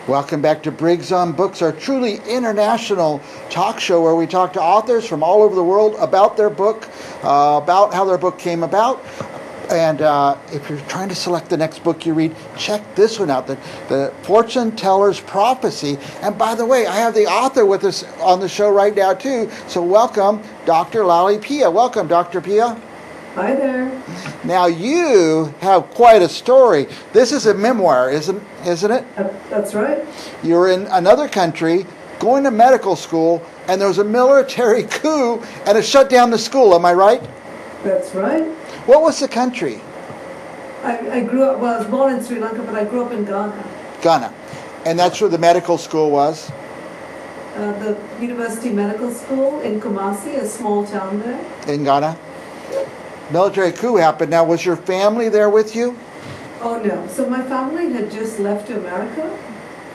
Welcome back to Briggs on Books, our truly international talk show where we talk to authors from all over the world about their book, about how their book came about. And if you're trying to select the next book you read, check this one out, the Fortune Teller's Prophecy. And by the way, I have the author with us on the show right now too. So welcome, Dr. Lally Pia. Welcome, Dr. Pia. Hi there. Now you have quite a story. This is a memoir, isn't it? That's right. You're in another country, going to medical school, and there was a military coup, and it shut down the school. Am I right? That's right. What was the country? I grew up, well, I was born in Sri Lanka, but I grew up in Ghana. Ghana. And that's where the medical school was? The University Medical School in Kumasi, a small town there. In Ghana? Military coup happened. Now, was your family there with you? Oh, no. So my family had just left to America,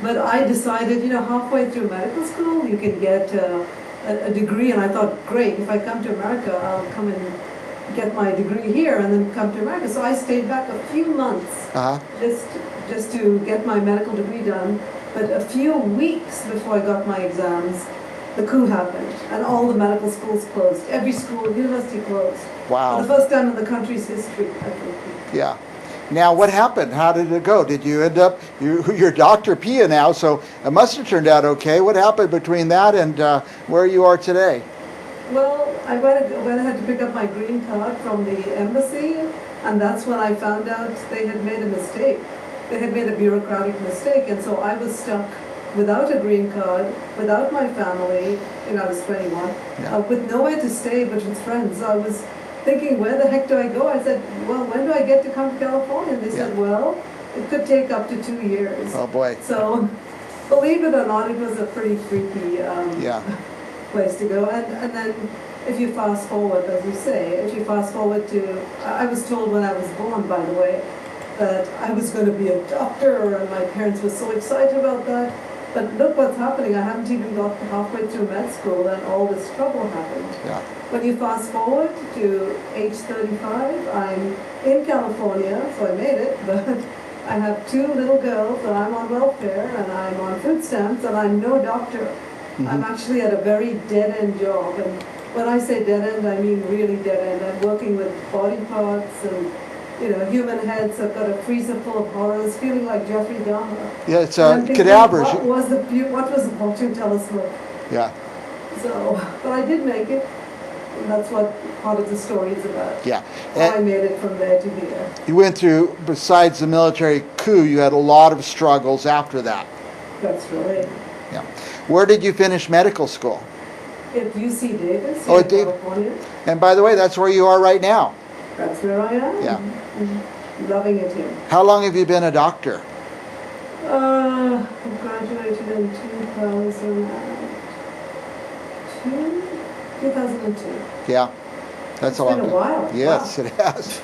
but I decided, halfway through medical school, you can get a degree, and I thought, great, if I come to America, I'll come and get my degree here and then come to America. So I stayed back a few months just to get my medical degree done. But a few weeks before I got my exams, the coup happened and all the medical schools closed. Every school, university closed. Wow. For the first time in the country's history, I think. Yeah. Now, what happened? How did it go? Did you end up, you're Dr. Pia now, so it must have turned out okay. What happened between that and where you are today? Well, I went ahead to pick up my green card from the embassy, and that's when I found out they had made a mistake. They had made a bureaucratic mistake, and so I was stuck without a green card, without my family, I was 21, with nowhere to stay but with friends. So I was thinking, where the heck do I go? I said, well, when do I get to come to California? And they said, well, it could take up to 2 years. Oh, boy. So, believe it or not, it was a pretty freaky place to go. And then if you fast forward, as you say, to, I was told when I was born, by the way, that I was going to be a doctor, and my parents were so excited about that. But look what's happening. I haven't even got halfway through med school and all this trouble happened. Yeah. When you fast forward to age 35, I'm in California, so I made it, but I have 2 little girls, and I'm on welfare, and I'm on food stamps, and I'm no doctor. Mm-hmm. I'm actually at a very dead-end job, and when I say dead-end, I mean really dead-end. I'm working with body parts and human heads. I've got a freezer full of horrors, feeling like Jeffrey Dahmer. Yeah, it's cadavers. What was the fortune teller's book? Yeah. So, but I did make it, and that's what part of the story is about. Yeah. How I made it from there to here. You went through, besides the military coup, you had a lot of struggles after that. That's right. Yeah. Where did you finish medical school? At UC Davis, in California. And by the way, that's where you are right now. That's where I am. Yeah. Mm-hmm. Loving it here. How long have you been a doctor? I graduated in 2002. Yeah. That's a long time. It's been a while. Yes, wow. It has.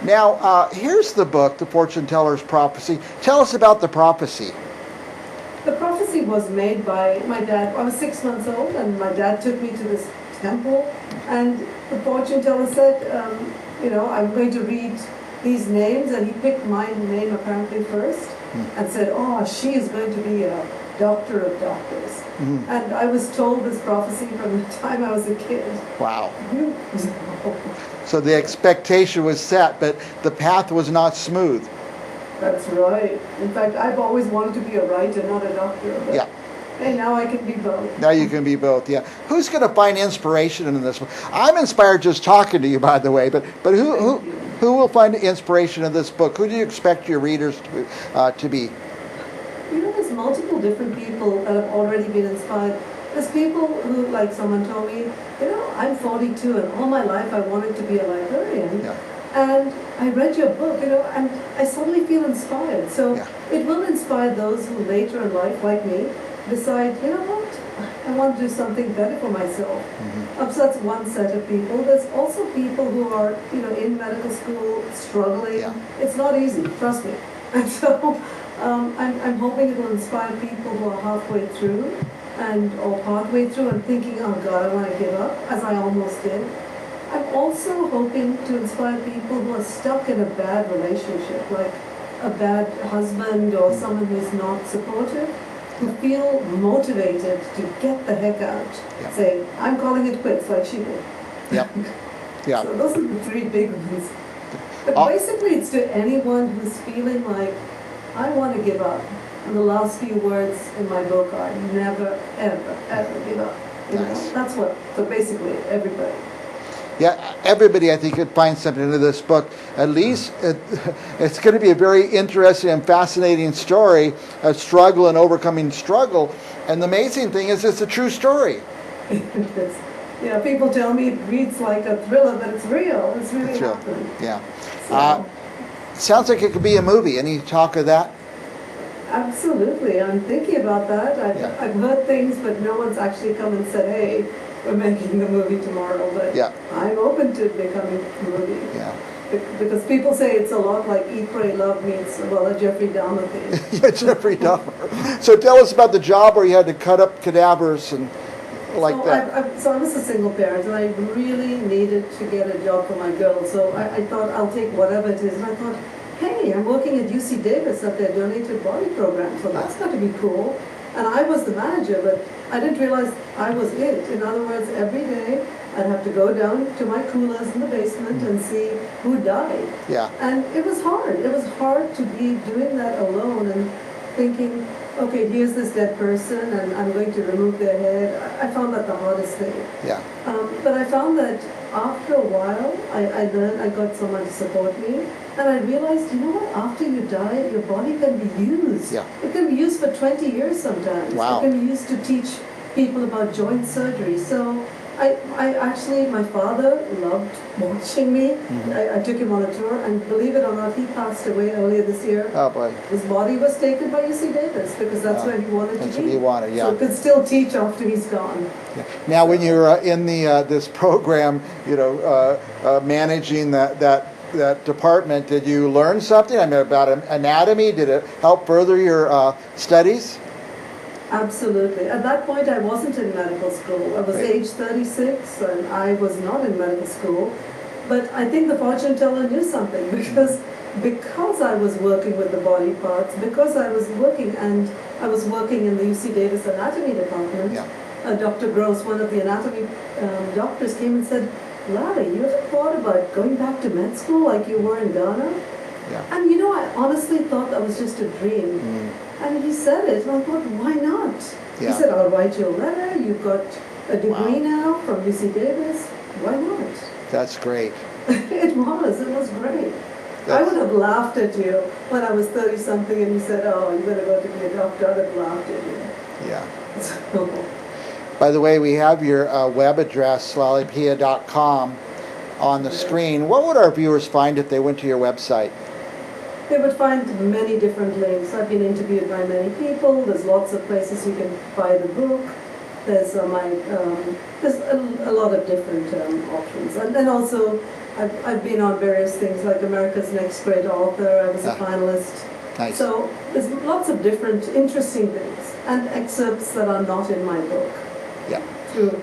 Now, here's the book, The Fortune Teller's Prophecy. Tell us about the prophecy. The prophecy was made by my dad. I was 6 months old, and my dad took me to this temple, and the fortune teller said, I'm going to read these names, and he picked my name apparently first, and said, oh, she is going to be a doctor of doctors. And I was told this prophecy from the time I was a kid. Wow. So the expectation was set, but the path was not smooth. That's right. In fact, I've always wanted to be a writer, not a doctor. But yeah. Hey, now I can be both. Now you can be both, yeah. Who's going to find inspiration in this one? I'm inspired just talking to you, by the way, but who will find inspiration in this book? Who do you expect your readers to be? There's multiple different people that have already been inspired. There's people who, like someone told me, I'm 42 and all my life I wanted to be a librarian. Yeah. And I read your book, and I suddenly feel inspired. So it will inspire those who later in life, like me, decide, what, I want to do something better for myself. Mm-hmm. So that's one set of people. There's also people who are, in medical school, struggling. Yeah. It's not easy, trust me. And so I'm hoping it will inspire people who are halfway through or partway through and thinking, oh God, I want to give up, as I almost did. I'm also hoping to inspire people who are stuck in a bad relationship, like a bad husband or someone who's not supportive, who feel motivated to get the heck out, say, I'm calling it quits, like she did. Yep. Yeah. So those are the three big ones. But basically it's to anyone who's feeling like, I want to give up. And the last few words in my book are never, ever, ever give up. You know, that's what, so basically everybody. Yeah, everybody I think could find something into this book. At least it's going to be a very interesting and fascinating story of struggle and overcoming struggle. And the amazing thing is it's a true story. Yeah, people tell me it reads like a thriller, but it's real. It's really happening. Yeah. So, sounds like it could be a movie. Any talk of that? absolutely. I'm thinking about that. I've heard things, but no one's actually come and said, hey, we're making the movie tomorrow. But I'm open to it becoming a movie. Yeah. Because people say it's a lot like Eat, Pray, Love meets, well, a Jeffrey Dahmer thing. Yeah, Jeffrey Dahmer. So tell us about the job where you had to cut up cadavers and that. So I was a single parent, and I really needed to get a job for my girl. So I thought I'll take whatever it is. And I thought, hey, I'm working at UC Davis at their donated body program, so that's got to be cool. And I was the manager, but I didn't realize I was it. In other words, every day I'd have to go down to my coolers in the basement and see who died. Yeah. And it was hard. It was hard to be doing that alone and thinking, okay, here's this dead person and I'm going to remove their head. I found that the hardest thing. Yeah. But I found that after a while, I learned, I got someone to support me. And I realized, you know what, after you die, your body can be used. Yeah. It can be used for 20 years sometimes. Wow. It can be used to teach people about joint surgery. So I actually, my father loved watching me. I took him on a tour, and believe it or not, he passed away earlier this year. Oh boy. His body was taken by UC Davis because that's where he wanted to be. That's what he wanted, yeah. So he could still teach after he's gone. Yeah. Now, when you're in the this program, managing that department, did you learn something? I mean, about anatomy? Did it help further your studies? Absolutely. At that point, I wasn't in medical school. I was age 36, and I was not in medical school. But I think the fortune teller knew something because I was working with the body parts, because I was working in the UC Davis anatomy department. Dr. Gross, one of the anatomy doctors, came and said, Lally, you ever thought about going back to med school like you were in Ghana? Yeah. And I honestly thought that was just a dream. And he said it, and I thought, why not? Yeah. He said, I'll write you a letter, you've got a degree now from UC Davis, why not? That's great. It was great. I would have laughed at you when I was 30-something and you said, oh, you're going to go to be a doctor. I would have laughed at you. Yeah. So. By the way, we have your web address, lallypia.com, on the screen. What would our viewers find if they went to your website? They would find many different links. I've been interviewed by many people. There's lots of places you can buy the book. There's there's a lot of different options. And then also, I've been on various things like America's Next Great Author. I was a finalist. Nice. So there's lots of different interesting things and excerpts that are not in my book. Yeah. Through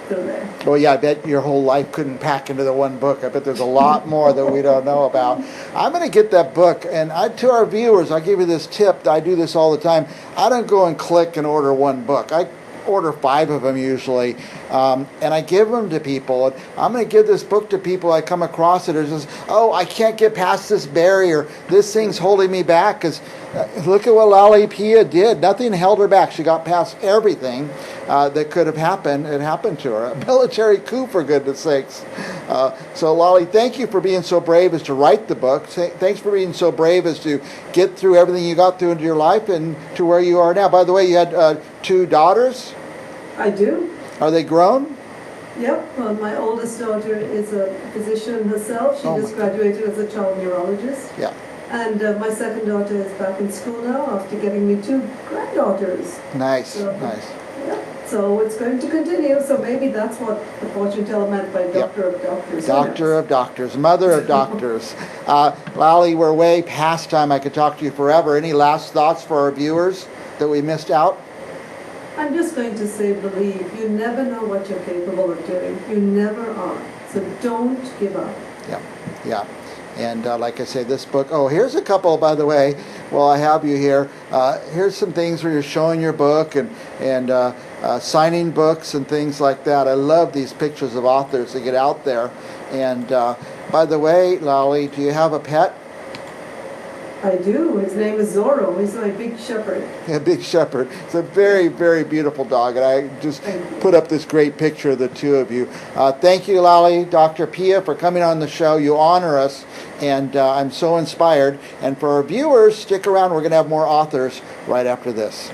there. Well, yeah, I bet your whole life couldn't pack into the one book. I bet there's a lot more that we don't know about. I'm going to get that book, and to our viewers, I give you this tip. I do this all the time. I don't go and click and order one book. I order 5 of them usually, and I give them to people. I'm going to give this book to people I come across that are just, oh, I can't get past this barrier. This thing's holding me back. Because look at what Lally Pia did. Nothing held her back. She got past everything that could have happened. It happened to her. A military coup, for goodness sakes. So Lally, thank you for being so brave as to write the book. Thanks for being so brave as to get through everything you got through into your life and to where you are now. By the way, you had 2 daughters? I do. Are they grown? Yep. Well, my oldest daughter is a physician herself. She just graduated as a child neurologist. Yeah. And my second daughter is back in school now after getting me 2 granddaughters. Nice, nice. Yeah. So it's going to continue. So maybe that's what the fortune teller meant by doctor of doctors. Doctor of doctors, mother of doctors. Lally, we're way past time. I could talk to you forever. Any last thoughts for our viewers that we missed out? I'm just going to say, believe. You never know what you're capable of doing. You never are. So don't give up. Yeah, yeah. And like I say, this book, oh, here's a couple, by the way, while I have you here. Here's some things where you're showing your book and signing books and things like that. I love these pictures of authors that get out there. And by the way, Lally, do you have a pet? I do. His name is Zorro. He's my big shepherd. Yeah, Big Shepherd. It's a very, very beautiful dog, and I just put up this great picture of the two of you. Thank you, Lally, Dr. Pia, for coming on the show. You honor us, and I'm so inspired. And for our viewers, stick around. We're going to have more authors right after this.